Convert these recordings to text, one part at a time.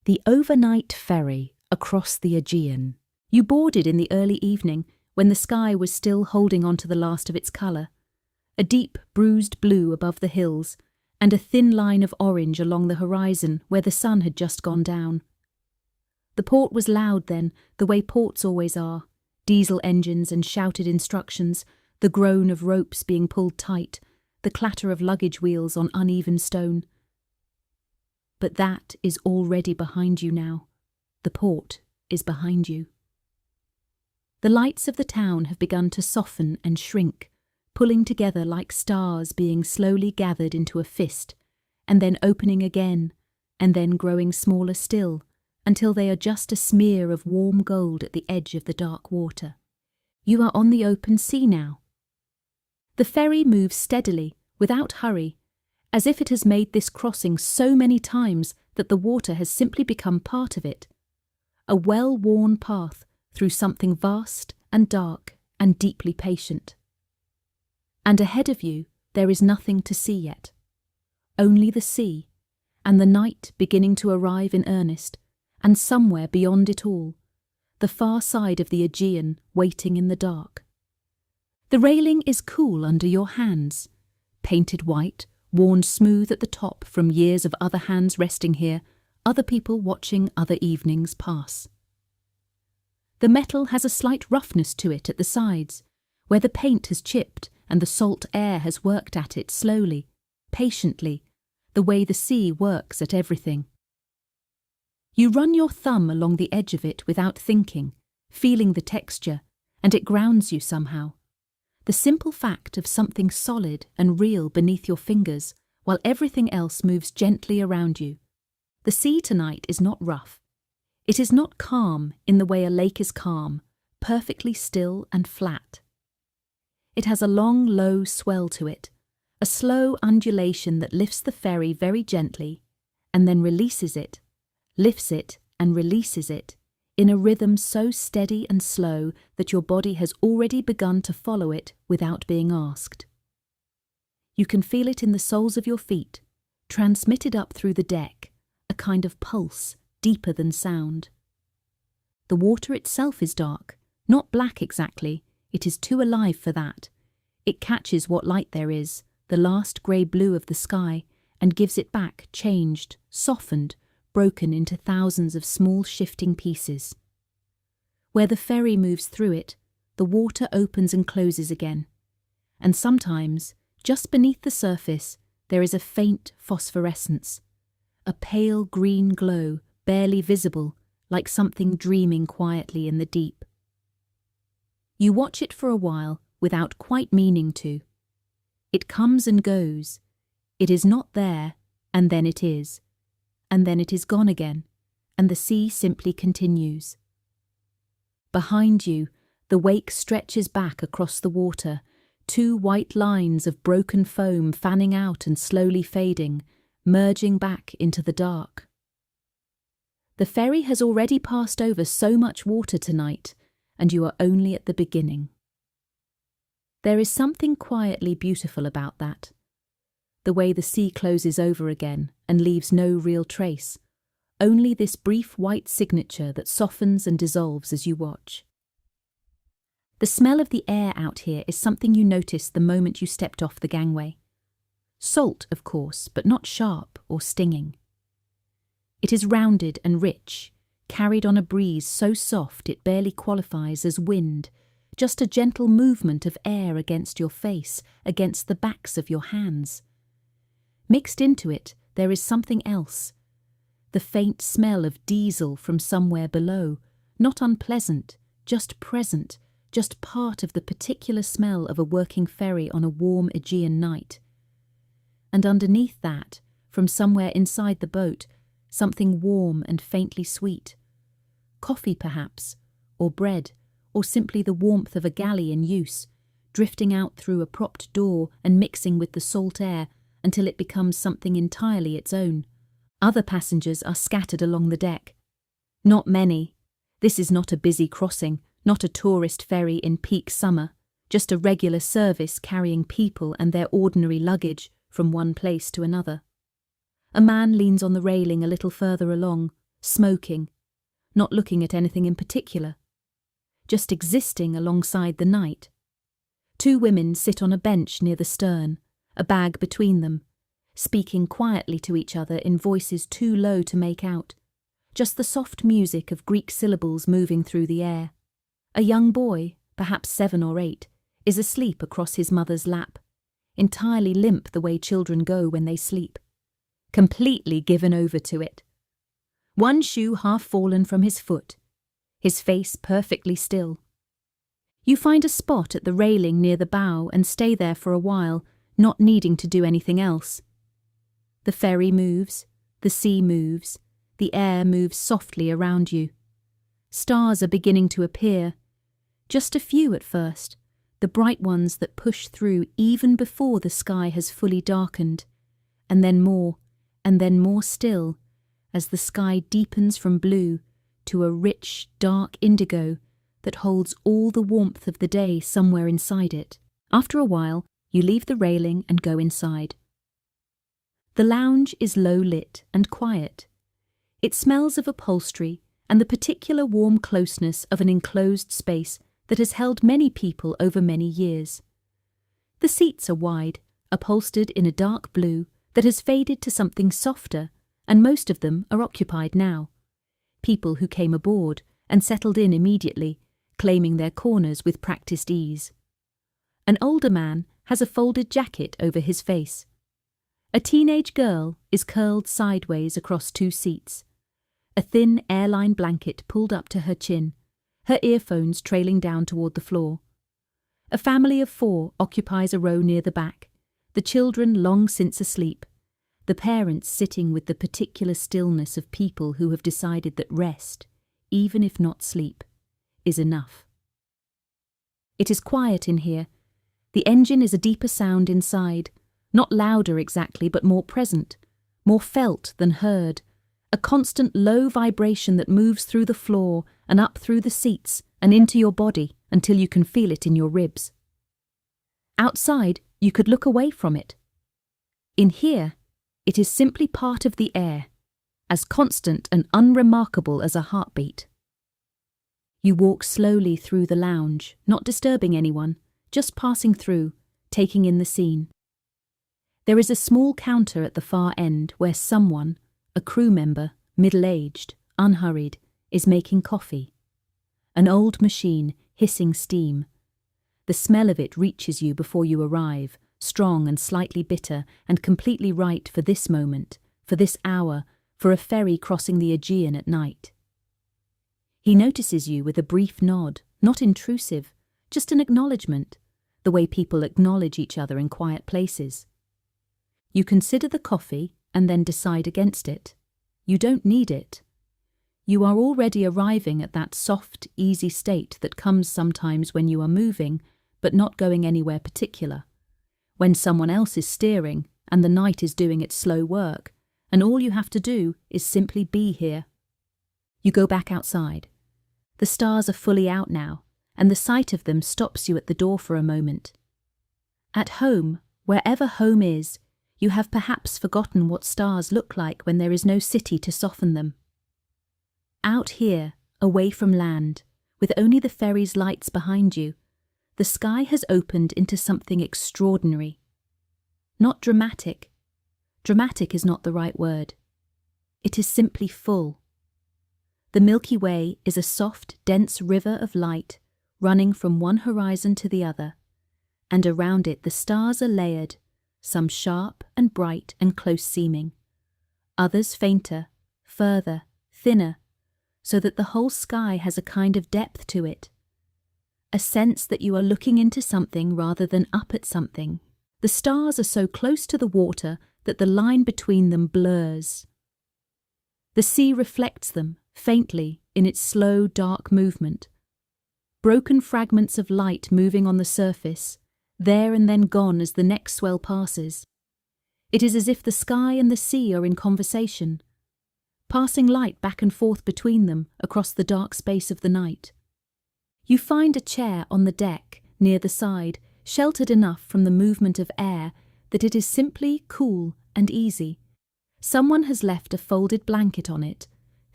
The overnight ferry across the Aegean. You boarded in the early evening when the sky was still holding on to the last of its colour. A deep, bruised blue above the hills, and a thin line of orange along the horizon where the sun had just gone down. The port was loud then, the way ports always are. Diesel engines and shouted instructions, the groan of ropes being pulled tight, the clatter of luggage wheels on uneven stone. But that is already behind you now. The port is behind you. The lights of the town have begun to soften and shrink, pulling together like stars being slowly gathered into a fist, and then opening again, and then growing smaller still, until they are just a smear of warm gold at the edge of the dark water. You are on the open sea now. The ferry moves steadily, without hurry, as if it has made this crossing so many times that the water has simply become part of it. A well-worn path through something vast and dark and deeply patient. And ahead of you there is nothing to see yet. Only the sea, and the night beginning to arrive in earnest, and somewhere beyond it all, the far side of the Aegean waiting in the dark. The railing is cool under your hands, painted white, worn smooth at the top from years of other hands resting here, other people watching other evenings pass. The metal has a slight roughness to it at the sides, where the paint has chipped and the salt air has worked at it slowly, patiently, the way the sea works at everything. You run your thumb along the edge of it without thinking, feeling the texture, and it grounds you somehow. The simple fact of something solid and real beneath your fingers, while everything else moves gently around you. The sea tonight is not rough. It is not calm in the way a lake is calm, perfectly still and flat. It has a long, low swell to it, a slow undulation that lifts the ferry very gently, and then releases it, lifts it and releases it, in a rhythm so steady and slow that your body has already begun to follow it without being asked. You can feel it in the soles of your feet, transmitted up through the deck, a kind of pulse, deeper than sound. The water itself is dark, not black exactly, it is too alive for that. It catches what light there is, the last grey blue of the sky, and gives it back changed, softened, broken into thousands of small shifting pieces. Where the ferry moves through it, the water opens and closes again, and sometimes, just beneath the surface, there is a faint phosphorescence, a pale green glow barely visible, like something dreaming quietly in the deep. You watch it for a while without quite meaning to. It comes and goes. It is not there, and then it is. And then it is gone again, and the sea simply continues. Behind you, the wake stretches back across the water, two white lines of broken foam fanning out and slowly fading, merging back into the dark. The ferry has already passed over so much water tonight, and you are only at the beginning. There is something quietly beautiful about that. The way the sea closes over again and leaves no real trace, only this brief white signature that softens and dissolves as you watch. The smell of the air out here is something you noticed the moment you stepped off the gangway. Salt, of course, but not sharp or stinging. It is rounded and rich, carried on a breeze so soft it barely qualifies as wind, just a gentle movement of air against your face, against the backs of your hands. Mixed into it, there is something else. The faint smell of diesel from somewhere below, not unpleasant, just present, just part of the particular smell of a working ferry on a warm Aegean night. And underneath that, from somewhere inside the boat, something warm and faintly sweet. Coffee, perhaps, or bread, or simply the warmth of a galley in use, drifting out through a propped door and mixing with the salt air until it becomes something entirely its own. Other passengers are scattered along the deck. Not many. This is not a busy crossing, not a tourist ferry in peak summer, just a regular service carrying people and their ordinary luggage from one place to another. A man leans on the railing a little further along, smoking, not looking at anything in particular, just existing alongside the night. Two women sit on a bench near the stern, a bag between them, speaking quietly to each other in voices too low to make out, just the soft music of Greek syllables moving through the air. A young boy, perhaps 7 or 8, is asleep across his mother's lap, entirely limp the way children go when they sleep, completely given over to it. One shoe half fallen from his foot, his face perfectly still. You find a spot at the railing near the bow and stay there for a while, not needing to do anything else. The ferry moves, the sea moves, the air moves softly around you. Stars are beginning to appear, just a few at first, the bright ones that push through even before the sky has fully darkened, and then more still, as the sky deepens from blue to a rich, dark indigo that holds all the warmth of the day somewhere inside it. After a while, you leave the railing and go inside. The lounge is low lit and quiet. It smells of upholstery and the particular warm closeness of an enclosed space that has held many people over many years. The seats are wide, upholstered in a dark blue that has faded to something softer, and most of them are occupied now. People who came aboard and settled in immediately, claiming their corners with practiced ease. An older man has a folded jacket over his face. A teenage girl is curled sideways across 2 seats, a thin airline blanket pulled up to her chin, her earphones trailing down toward the floor. A family of 4 occupies a row near the back, the children long since asleep, the parents sitting with the particular stillness of people who have decided that rest, even if not sleep, is enough. It is quiet in here. The engine is a deeper sound inside, not louder exactly, but more present, more felt than heard, a constant low vibration that moves through the floor and up through the seats and into your body until you can feel it in your ribs. Outside, you could look away from it. In here, it is simply part of the air, as constant and unremarkable as a heartbeat. You walk slowly through the lounge, not disturbing anyone, just passing through, taking in the scene. There is a small counter at the far end where someone, a crew member, middle-aged, unhurried, is making coffee. An old machine, hissing steam. The smell of it reaches you before you arrive, strong and slightly bitter and completely right for this moment, for this hour, for a ferry crossing the Aegean at night. He notices you with a brief nod, not intrusive, just an acknowledgement, the way people acknowledge each other in quiet places. You consider the coffee and then decide against it. You don't need it. You are already arriving at that soft, easy state that comes sometimes when you are moving, but not going anywhere particular. When someone else is steering and the night is doing its slow work, and all you have to do is simply be here. You go back outside. The stars are fully out now, and the sight of them stops you at the door for a moment. At home, wherever home is, you have perhaps forgotten what stars look like when there is no city to soften them. Out here, away from land, with only the ferry's lights behind you, the sky has opened into something extraordinary. Not dramatic. Dramatic is not the right word. It is simply full. The Milky Way is a soft, dense river of light running from one horizon to the other, and around it the stars are layered, some sharp and bright and close-seeming, others fainter, further, thinner, so that the whole sky has a kind of depth to it, a sense that you are looking into something rather than up at something. The stars are so close to the water that the line between them blurs. The sea reflects them, faintly, in its slow, dark movement. Broken fragments of light moving on the surface, there and then gone as the next swell passes. It is as if the sky and the sea are in conversation, passing light back and forth between them across the dark space of the night. You find a chair on the deck, near the side, sheltered enough from the movement of air that it is simply cool and easy. Someone has left a folded blanket on it,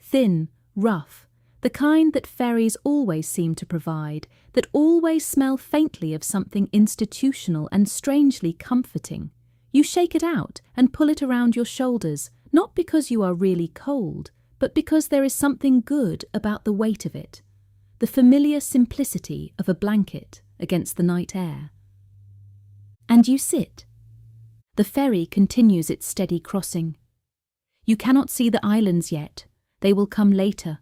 thin, rough, the kind that ferries always seem to provide, that always smell faintly of something institutional and strangely comforting. You shake it out and pull it around your shoulders, not because you are really cold, but because there is something good about the weight of it, the familiar simplicity of a blanket against the night air. And you sit. The ferry continues its steady crossing. You cannot see the islands yet. They will come later,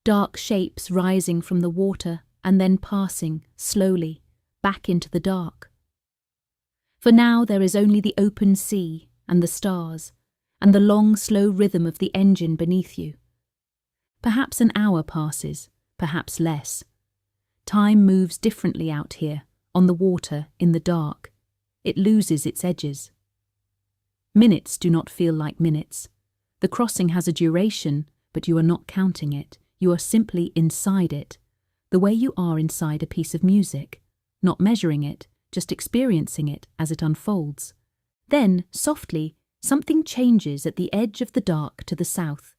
dark shapes rising from the water and then passing, slowly, back into the dark. For now there is only the open sea and the stars, and the long, slow rhythm of the engine beneath you. Perhaps an hour passes, perhaps less. Time moves differently out here, on the water, in the dark. It loses its edges. Minutes do not feel like minutes. The crossing has a duration, but you are not counting it. You are simply inside it, the way you are inside a piece of music, not measuring it, just experiencing it as it unfolds. Then, softly, something changes at the edge of the dark to the south.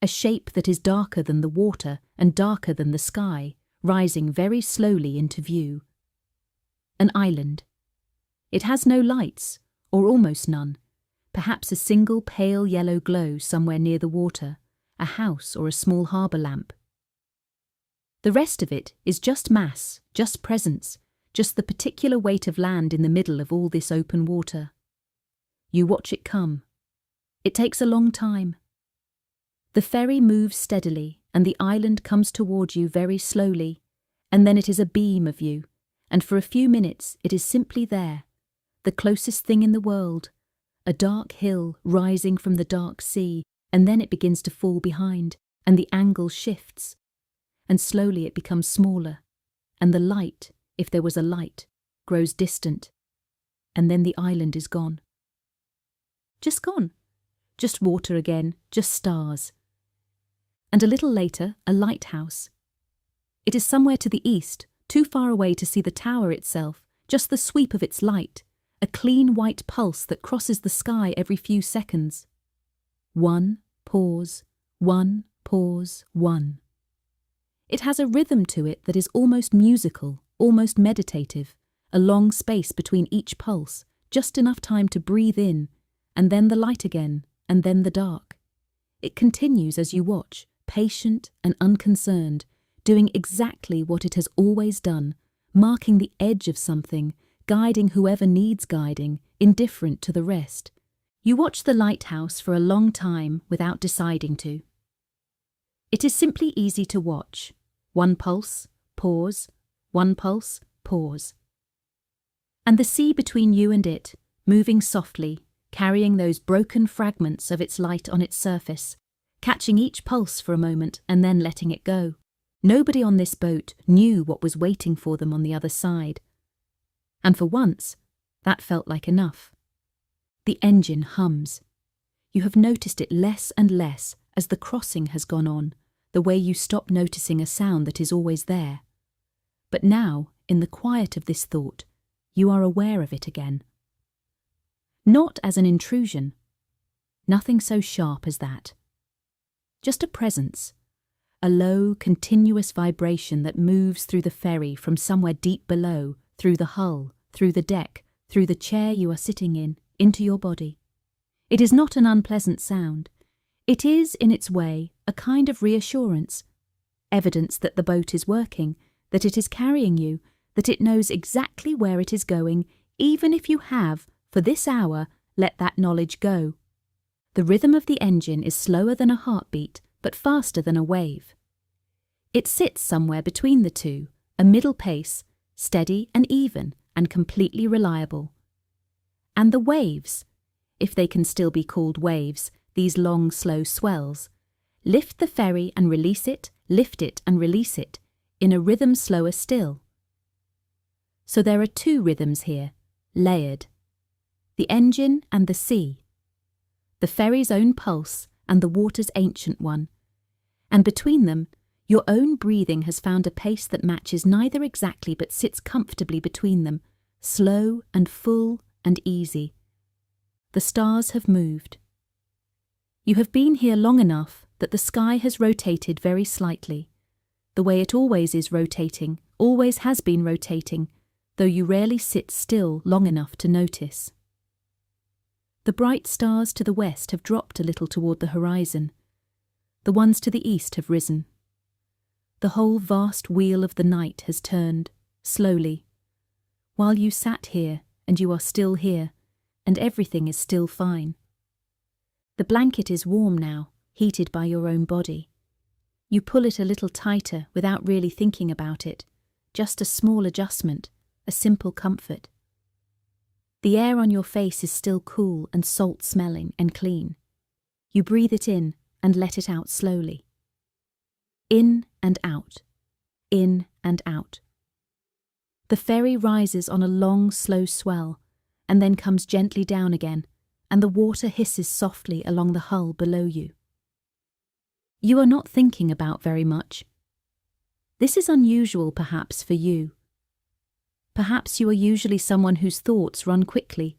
A shape that is darker than the water and darker than the sky, rising very slowly into view. An island. It has no lights, or almost none. Perhaps a single pale yellow glow somewhere near the water, a house or a small harbour lamp. The rest of it is just mass, just presence, just the particular weight of land in the middle of all this open water. You watch it come. It takes a long time. The ferry moves steadily, and the island comes toward you very slowly, and then it is a beam of you, and for a few minutes it is simply there, the closest thing in the world, a dark hill rising from the dark sea, and then it begins to fall behind, and the angle shifts, and slowly it becomes smaller, and the light, if there was a light, grows distant, and then the island is gone. Just gone. Just water again, just stars. And a little later, a lighthouse. It is somewhere to the east, too far away to see the tower itself, just the sweep of its light, a clean white pulse that crosses the sky every few seconds. One, pause, one, pause, one. It has a rhythm to it that is almost musical, almost meditative, a long space between each pulse, just enough time to breathe in, and then the light again, and then the dark. It continues as you watch, patient and unconcerned, doing exactly what it has always done, marking the edge of something, guiding whoever needs guiding, indifferent to the rest. You watch the lighthouse for a long time without deciding to. It is simply easy to watch. One pulse, pause, one pulse, pause. And the sea between you and it, moving softly, carrying those broken fragments of its light on its surface, catching each pulse for a moment and then letting it go. Nobody on this boat knew what was waiting for them on the other side. And for once, that felt like enough. The engine hums. You have noticed it less and less as the crossing has gone on, the way you stop noticing a sound that is always there. But now, in the quiet of this thought, you are aware of it again. Not as an intrusion. Nothing so sharp as that. Just a presence. A low, continuous vibration that moves through the ferry from somewhere deep below, through the hull, through the deck, through the chair you are sitting in, into your body. It is not an unpleasant sound. It is, in its way, a kind of reassurance, evidence that the boat is working, that it is carrying you, that it knows exactly where it is going, even if you have, for this hour, let that knowledge go. The rhythm of the engine is slower than a heartbeat, but faster than a wave. It sits somewhere between the two, a middle pace, steady and even and completely reliable. And the waves, if they can still be called waves, these long, slow swells, lift the ferry and release it, lift it and release it, in a rhythm slower still. So there are two rhythms here, layered. The engine and the sea. The ferry's own pulse and the water's ancient one. And between them, your own breathing has found a pace that matches neither exactly but sits comfortably between them, slow and full and easy. The stars have moved. You have been here long enough, that the sky has rotated very slightly, the way it always is rotating, always has been rotating, though you rarely sit still long enough to notice. The bright stars to the west have dropped a little toward the horizon. The ones to the east have risen. The whole vast wheel of the night has turned, slowly, while you sat here and you are still here, and everything is still fine. The blanket is warm now, heated by your own body. You pull it a little tighter without really thinking about it, just a small adjustment, a simple comfort. The air on your face is still cool and salt-smelling and clean. You breathe it in and let it out slowly. In and out, in and out. The ferry rises on a long, slow swell, and then comes gently down again, and the water hisses softly along the hull below you. You are not thinking about very much. This is unusual, perhaps, for you. Perhaps you are usually someone whose thoughts run quickly,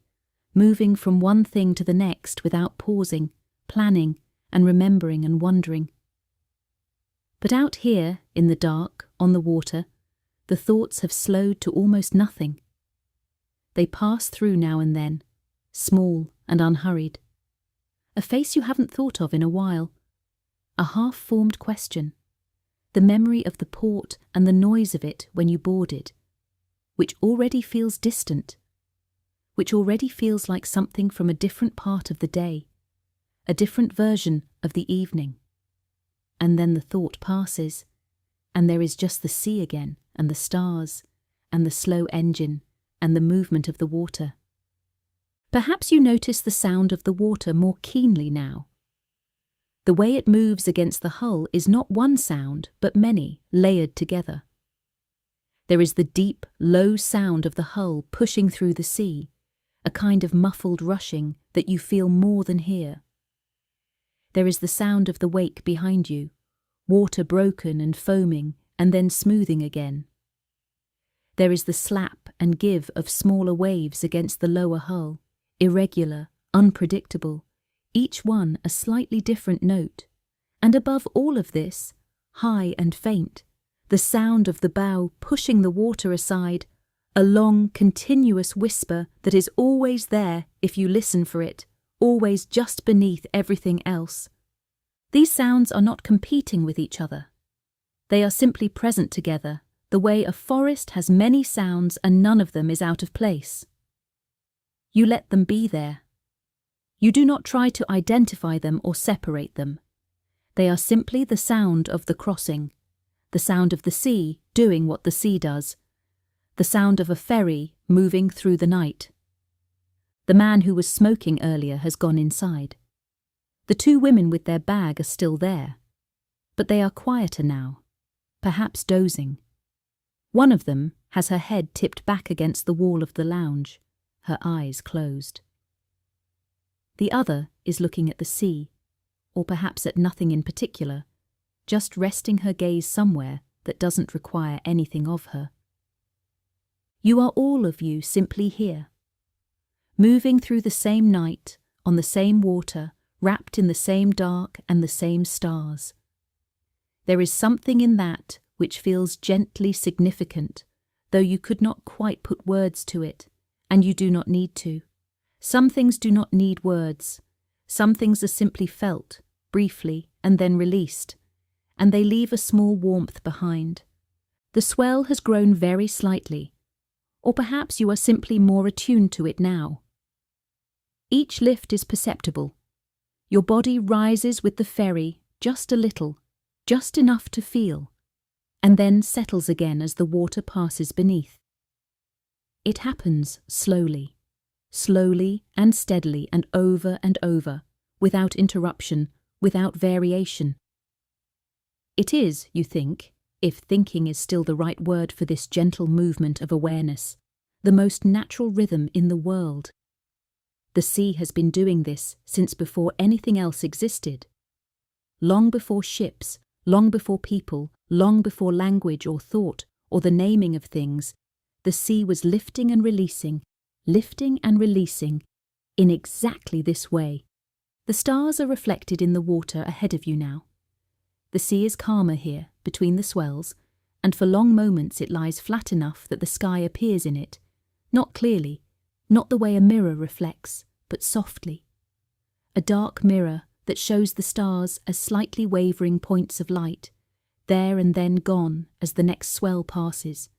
moving from one thing to the next without pausing, planning, and remembering and wondering. But out here, in the dark, on the water, the thoughts have slowed to almost nothing. They pass through now and then, small and unhurried. A face you haven't thought of in a while. A half-formed question. The memory of the port and the noise of it when you boarded, which already feels distant, which already feels like something from a different part of the day, a different version of the evening. And then the thought passes, and there is just the sea again, and the stars, and the slow engine, and the movement of the water. Perhaps you notice the sound of the water more keenly now. The way it moves against the hull is not one sound, but many, layered together. There is the deep, low sound of the hull pushing through the sea, a kind of muffled rushing that you feel more than hear. There is the sound of the wake behind you, water broken and foaming and then smoothing again. There is the slap and give of smaller waves against the lower hull, irregular, unpredictable, each one a slightly different note. And above all of this, high and faint, the sound of the bow pushing the water aside, a long, continuous whisper that is always there if you listen for it, always just beneath everything else. These sounds are not competing with each other. They are simply present together, the way a forest has many sounds and none of them is out of place. You let them be there. You do not try to identify them or separate them. They are simply the sound of the crossing, the sound of the sea doing what the sea does, the sound of a ferry moving through the night. The man who was smoking earlier has gone inside. The two women with their bag are still there, but they are quieter now, perhaps dozing. One of them has her head tipped back against the wall of the lounge, her eyes closed. The other is looking at the sea, or perhaps at nothing in particular, just resting her gaze somewhere that doesn't require anything of her. You are all of you simply here, moving through the same night, on the same water, wrapped in the same dark and the same stars. There is something in that which feels gently significant, though you could not quite put words to it, and you do not need to. Some things do not need words. Some things are simply felt, briefly, and then released, and they leave a small warmth behind. The swell has grown very slightly, or perhaps you are simply more attuned to it now. Each lift is perceptible. Your body rises with the ferry just a little, just enough to feel, and then settles again as the water passes beneath. It happens slowly, slowly and steadily and over, without interruption, without variation. It is, you think, if thinking is still the right word for this gentle movement of awareness, the most natural rhythm in the world. The sea has been doing this since before anything else existed. Long before ships, long before people, long before language or thought or the naming of things, the sea was lifting and releasing in exactly this way. The stars are reflected in the water ahead of you now, The sea is calmer here, between the swells, and for long moments it lies flat enough that the sky appears in it, not clearly, not the way a mirror reflects, but softly. A dark mirror that shows the stars as slightly wavering points of light, there and then gone as the next swell passes.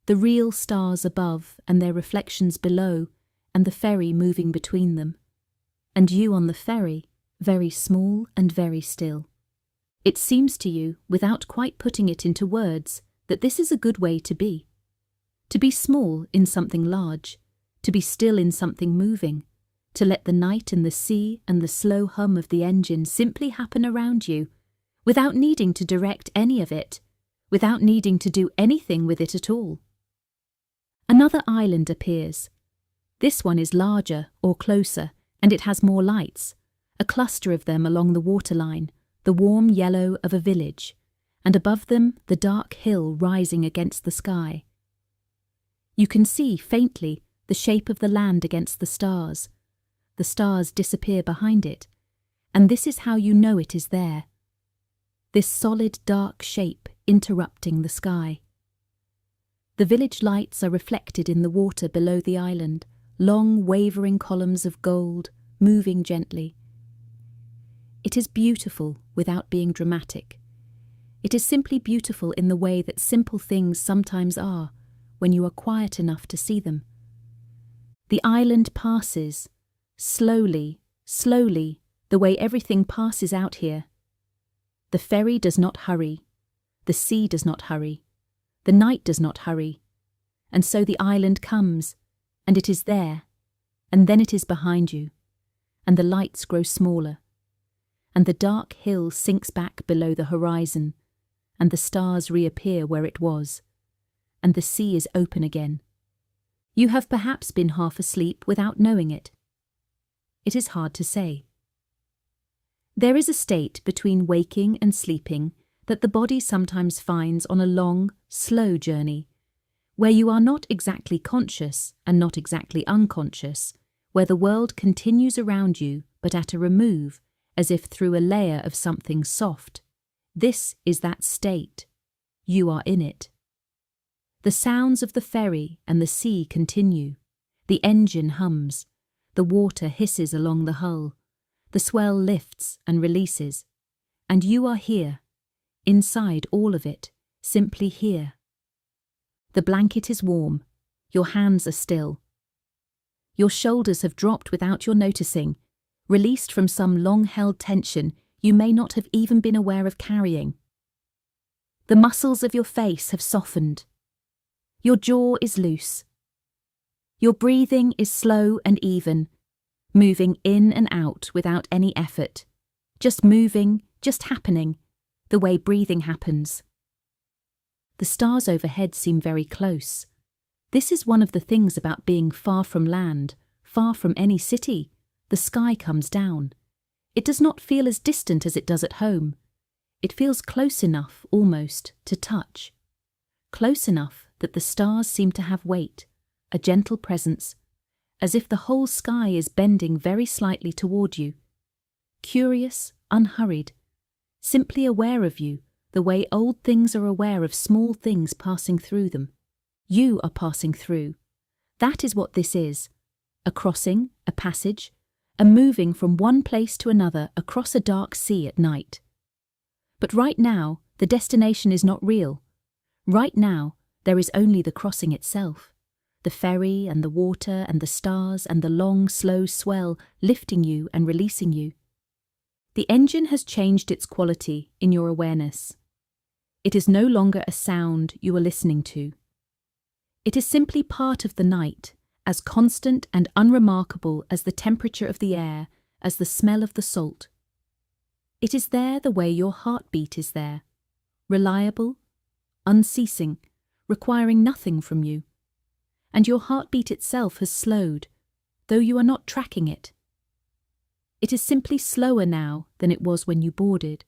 The real stars above and their reflections below, and the ferry moving between them. And you on the ferry, very small and very still. It seems to you, without quite putting it into words, that this is a good way to be. To be small in something large, to be still in something moving, to let the night and the sea and the slow hum of the engine simply happen around you, without needing to direct any of it, without needing to do anything with it at all. Another island appears. This one is larger or closer, and it has more lights, a cluster of them along the waterline, the warm yellow of a village, and above them the dark hill rising against the sky. You can see, faintly, the shape of the land against the stars. The stars disappear behind it, and this is how you know it is there. This solid dark shape interrupting the sky. The village lights are reflected in the water below the island, long wavering columns of gold, moving gently. It is beautiful without being dramatic. It is simply beautiful in the way that simple things sometimes are, when you are quiet enough to see them. The island passes, slowly, slowly, the way everything passes out here. The ferry does not hurry. The sea does not hurry. The night does not hurry. And so the island comes, and it is there, and then it is behind you, and the lights grow smaller, and the dark hill sinks back below the horizon, and the stars reappear where it was, and the sea is open again. You have perhaps been half asleep without knowing it. It is hard to say. There is a state between waking and sleeping that the body sometimes finds on a long, slow journey, where you are not exactly conscious and not exactly unconscious, where the world continues around you but at a remove, as if through a layer of something soft. This is that state. You are in it. The sounds of the ferry and the sea continue. The engine hums. The water hisses along the hull. The swell lifts and releases. And you are here, inside all of it, simply here. The blanket is warm. Your hands are still. Your shoulders have dropped without your noticing, released from some long-held tension you may not have even been aware of carrying. The muscles of your face have softened. Your jaw is loose. Your breathing is slow and even, moving in and out without any effort, just moving, just happening, the way breathing happens. The stars overhead seem very close. This is one of the things about being far from land, far from any city. The sky comes down. It does not feel as distant as it does at home. It feels close enough, almost, to touch. Close enough that the stars seem to have weight, a gentle presence, as if the whole sky is bending very slightly toward you. Curious, unhurried, simply aware of you, the way old things are aware of small things passing through them. You are passing through. That is what this is. A crossing, a passage, a moving from one place to another across a dark sea at night. But right now, the destination is not real. Right now, there is only the crossing itself. The ferry and the water and the stars and the long, slow swell lifting you and releasing you. The engine has changed its quality in your awareness. It is no longer a sound you are listening to. It is simply part of the night, as constant and unremarkable as the temperature of the air, as the smell of the salt. It is there the way your heartbeat is there, reliable, unceasing, requiring nothing from you. And your heartbeat itself has slowed, though you are not tracking it. It is simply slower now than it was when you boarded,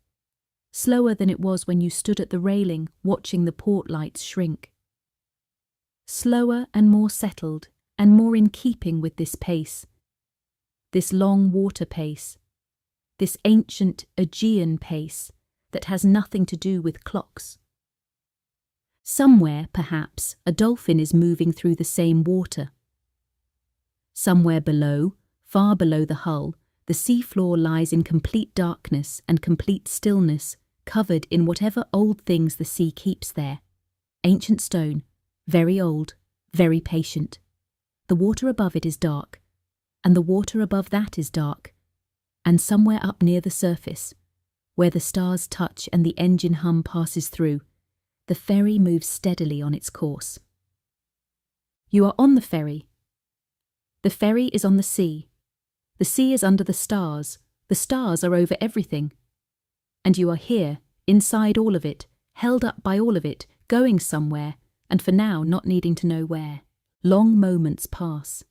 slower than it was when you stood at the railing watching the port lights shrink. Slower and more settled and more in keeping with this pace, this long water pace, this ancient Aegean pace that has nothing to do with clocks. Somewhere, perhaps, a dolphin is moving through the same water. Somewhere below, far below the hull, the seafloor lies in complete darkness and complete stillness, covered in whatever old things the sea keeps there. Ancient stone, very old, very patient. The water above it is dark, and the water above that is dark, and somewhere up near the surface, where the stars touch and the engine hum passes through, the ferry moves steadily on its course. You are on the ferry. The ferry is on the sea. The sea is under the stars are over everything. And you are here, inside all of it, held up by all of it, going somewhere, and for now not needing to know where. Long moments pass.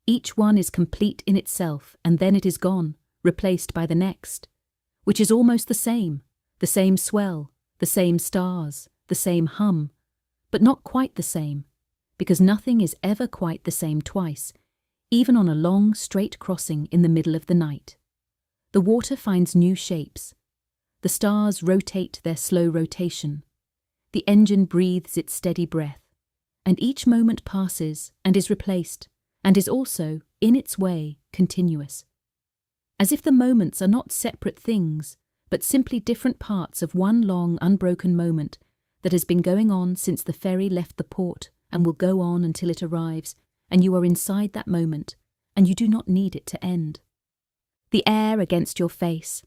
Each one is complete in itself, and then it is gone, replaced by the next, which is almost the same swell, the same stars, the same hum, but not quite the same, because nothing is ever quite the same twice, even on a long, straight crossing in the middle of the night. The water finds new shapes. The stars rotate their slow rotation. The engine breathes its steady breath, and each moment passes and is replaced, and is also, in its way, continuous. As if the moments are not separate things, but simply different parts of one long, unbroken moment that has been going on since the ferry left the port and will go on until it arrives, and you are inside that moment, and you do not need it to end. The air against your face,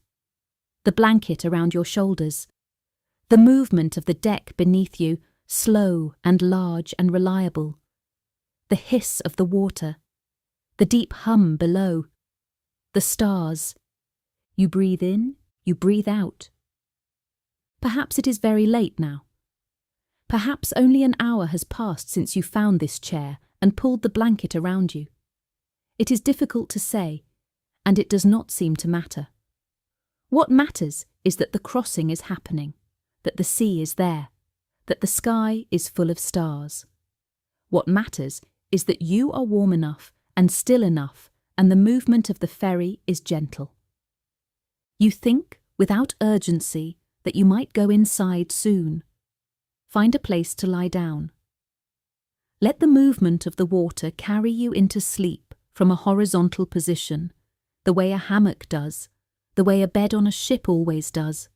the blanket around your shoulders, the movement of the deck beneath you, slow and large and reliable, the hiss of the water, the deep hum below, the stars. You breathe in, you breathe out. Perhaps it is very late now. Perhaps only an hour has passed since you found this chair and pulled the blanket around you. It is difficult to say, and it does not seem to matter. What matters is that the crossing is happening, that the sea is there, that the sky is full of stars. What matters is that you are warm enough and still enough, and the movement of the ferry is gentle. You think, without urgency, that you might go inside soon. Find a place to lie down. Let the movement of the water carry you into sleep from a horizontal position, the way a hammock does, the way a bed on a ship always does.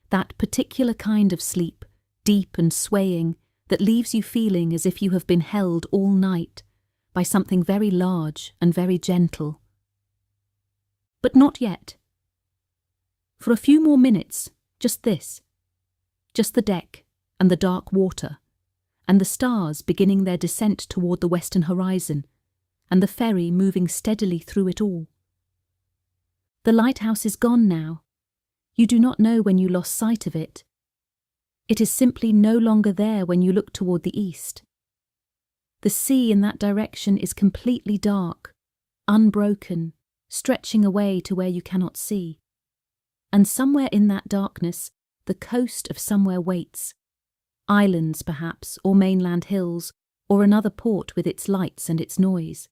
That particular kind of sleep, deep and swaying, that leaves you feeling as if you have been held all night by something very large and very gentle. But not yet. For a few more minutes, just this. Just the deck and the dark water, and the stars beginning their descent toward the western horizon, and the ferry moving steadily through it all. The lighthouse is gone now. You do not know when you lost sight of it. It is simply no longer there when you look toward the east. The sea in that direction is completely dark, unbroken, stretching away to where you cannot see. And somewhere in that darkness, the coast of somewhere waits. Islands, perhaps, or mainland hills, or another port with its lights and its noise.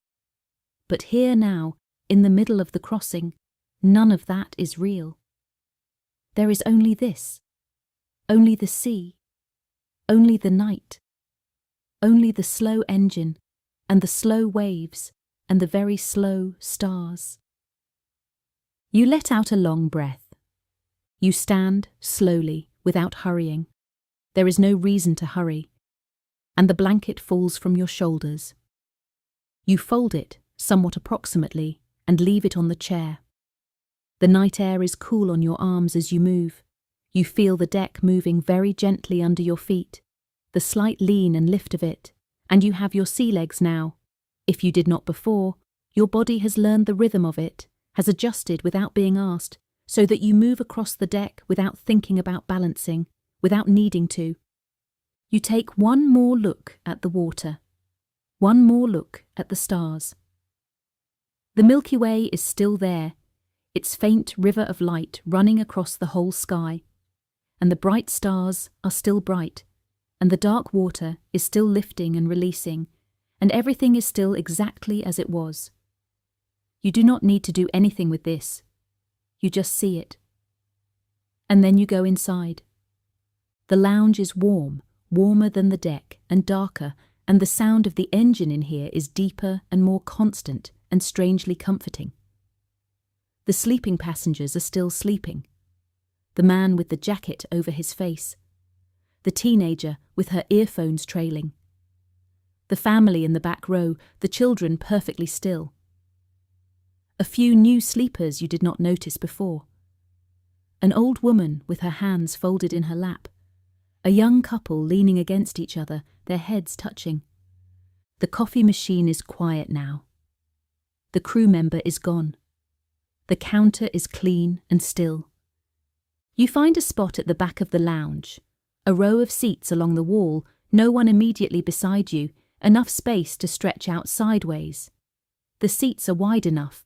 But here now, in the middle of the crossing, none of that is real. There is only this, only the sea, only the night, only the slow engine, and the slow waves, and the very slow stars. You let out a long breath. You stand slowly, without hurrying. There is no reason to hurry, and the blanket falls from your shoulders. You fold it, somewhat approximately, and leave it on the chair. The night air is cool on your arms as you move. You feel the deck moving very gently under your feet, the slight lean and lift of it, and you have your sea legs now. If you did not before, your body has learned the rhythm of it, has adjusted without being asked, so that you move across the deck without thinking about balancing, without needing to. You take one more look at the water, one more look at the stars. The Milky Way is still there, its faint river of light running across the whole sky, and the bright stars are still bright, and the dark water is still lifting and releasing, and everything is still exactly as it was. You do not need to do anything with this. You just see it. And then you go inside. The lounge is warm, warmer than the deck, and darker, and the sound of the engine in here is deeper and more constant and strangely comforting. The sleeping passengers are still sleeping. The man with the jacket over his face. The teenager with her earphones trailing. The family in the back row, the children perfectly still. A few new sleepers you did not notice before. An old woman with her hands folded in her lap. A young couple leaning against each other, their heads touching. The coffee machine is quiet now. The crew member is gone. The counter is clean and still. You find a spot at the back of the lounge, a row of seats along the wall, no one immediately beside you, enough space to stretch out sideways. The seats are wide enough.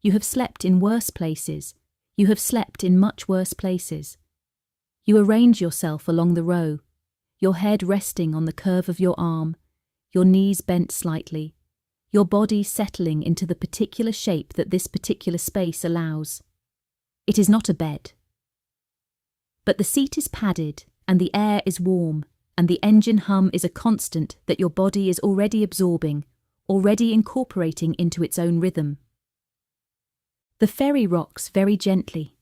You have slept in worse places. You have slept in much worse places. You arrange yourself along the row, your head resting on the curve of your arm, your knees bent slightly, your body settling into the particular shape that this particular space allows. It is not a bed. But the seat is padded, and the air is warm, and the engine hum is a constant that your body is already absorbing, already incorporating into its own rhythm. The ferry rocks very gently.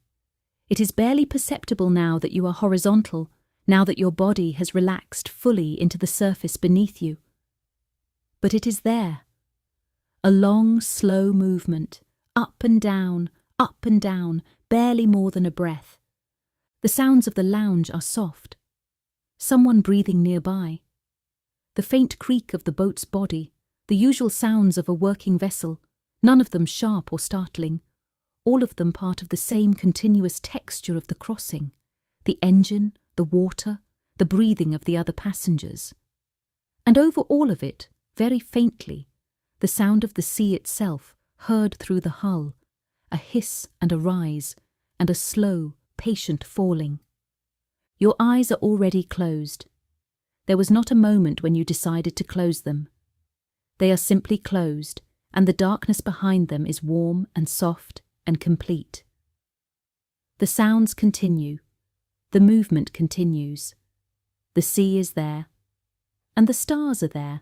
It is barely perceptible now that you are horizontal, now that your body has relaxed fully into the surface beneath you. But it is there. A long, slow movement, up and down, barely more than a breath. The sounds of the lounge are soft. Someone breathing nearby. The faint creak of the boat's body, the usual sounds of a working vessel, none of them sharp or startling, all of them part of the same continuous texture of the crossing, the engine, the water, the breathing of the other passengers. And over all of it, very faintly, the sound of the sea itself heard through the hull, a hiss and a rise, and a slow, patient falling. Your eyes are already closed. There was not a moment when you decided to close them. They are simply closed, and the darkness behind them is warm and soft and complete. The sounds continue. The movement continues. The sea is there, and the stars are there,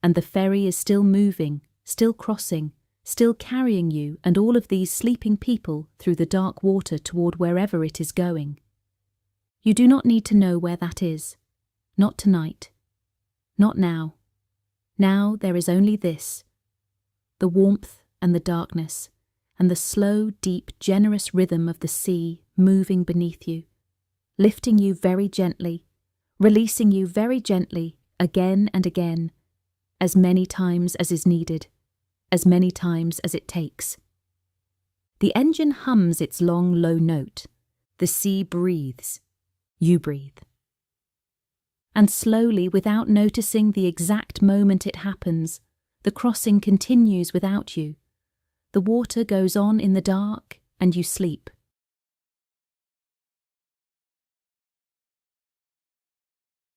and the ferry is still moving, still crossing, still carrying you and all of these sleeping people through the dark water toward wherever it is going. You do not need to know where that is. Not tonight. Not now. Now there is only this. The warmth and the darkness, and the slow, deep, generous rhythm of the sea moving beneath you, lifting you very gently, releasing you very gently, again and again, as many times as is needed, as many times as it takes. The engine hums its long, low note. The sea breathes. You breathe. And slowly, without noticing the exact moment it happens, the crossing continues without you. The water goes on in the dark, and you sleep.